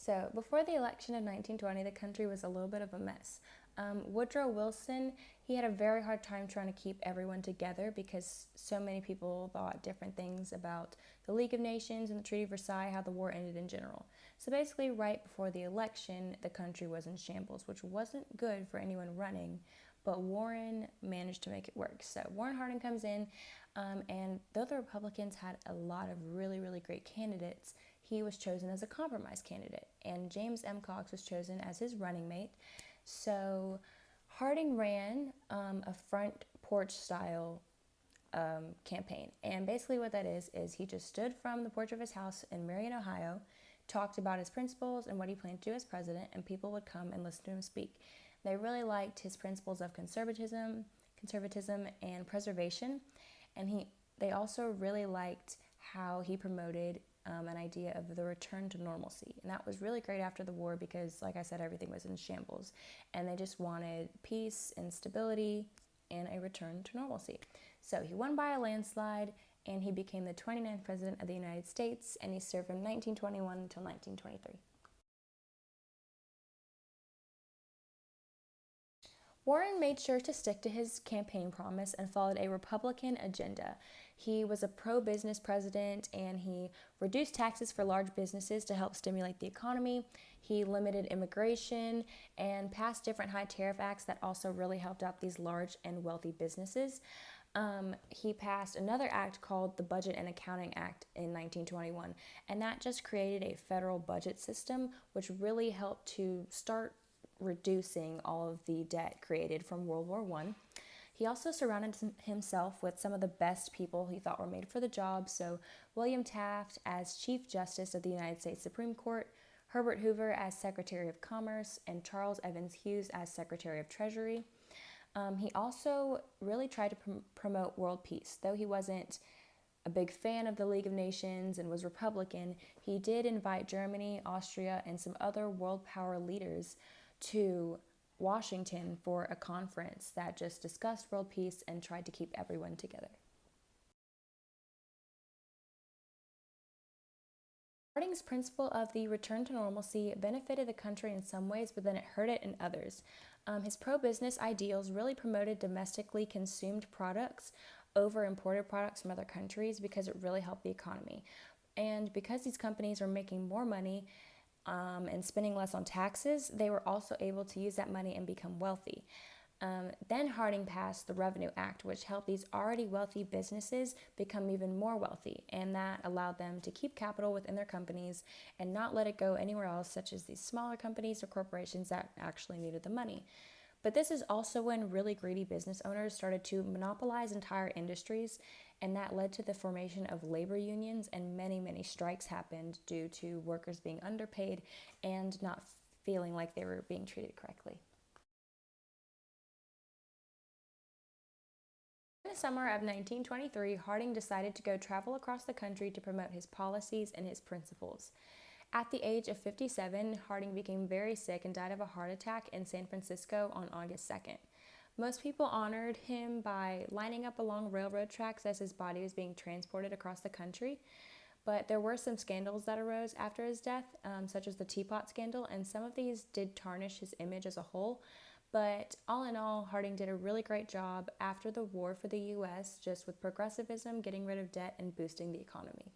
So, before the election of 1920, the country was a little bit of a mess. Woodrow Wilson, he had a very hard time trying to keep everyone together because so many people thought different things about the League of Nations and the Treaty of Versailles, how the war ended in general. So, basically, right before the election, the country was in shambles, which wasn't good for anyone running, but Warren managed to make it work. So, Warren Harding comes in, and though the Republicans had a lot of really, really great candidates, he was chosen as a compromise candidate, and James M. Cox was chosen as his running mate. So Harding ran a front porch style campaign, and basically what that is he just stood from the porch of his house in Marion, Ohio, talked about his principles and what he planned to do as president, and people would come and listen to him speak. They really liked his principles of conservatism and preservation, and they also really liked how he promoted an idea of the return to normalcy. And that was really great after the war because, like I said, everything was in shambles. And they just wanted peace and stability and a return to normalcy. So he won by a landslide, and he became the 29th president of the United States, and he served from 1921 until 1923. Warren made sure to stick to his campaign promise and followed a Republican agenda. He was a pro business president, and he reduced taxes for large businesses to help stimulate the economy. He limited immigration and passed different high tariff acts that also really helped out these large and wealthy businesses. He passed another act called the Budget and Accounting Act in 1921, and that just created a federal budget system, which really helped to start reducing all of the debt created from World War I. He also surrounded himself with some of the best people he thought were made for the job. So, William Taft as Chief Justice of the United States Supreme Court, Herbert Hoover as Secretary of Commerce, and Charles Evans Hughes as Secretary of Treasury. He also really tried to promote world peace. Though he wasn't a big fan of the League of Nations and was Republican, he did invite Germany, Austria, and some other world power leaders to Washington for a conference that just discussed world peace and tried to keep everyone together. Harding's principle of the return to normalcy benefited the country in some ways, but then it hurt it in others. His pro business ideals really promoted domestically consumed products over imported products from other countries because it really helped the economy. And because these companies were making more money, and spending less on taxes, they were also able to use that money and become wealthy. Then Harding passed the Revenue Act, which helped these already wealthy businesses become even more wealthy, and that allowed them to keep capital within their companies and not let it go anywhere else, such as these smaller companies or corporations that actually needed the money. But this is also when really greedy business owners started to monopolize entire industries, and that led to the formation of labor unions, and many, many strikes happened due to workers being underpaid and not feeling like they were being treated correctly. In the summer of 1923, Harding decided to go travel across the country to promote his policies and his principles. At the age of 57, Harding became very sick and died of a heart attack in San Francisco on August 2nd. Most people honored him by lining up along railroad tracks as his body was being transported across the country. But there were some scandals that arose after his death, such as the Teapot scandal, and some of these did tarnish his image as a whole. But all in all, Harding did a really great job after the war for the U.S., just with progressivism, getting rid of debt, and boosting the economy.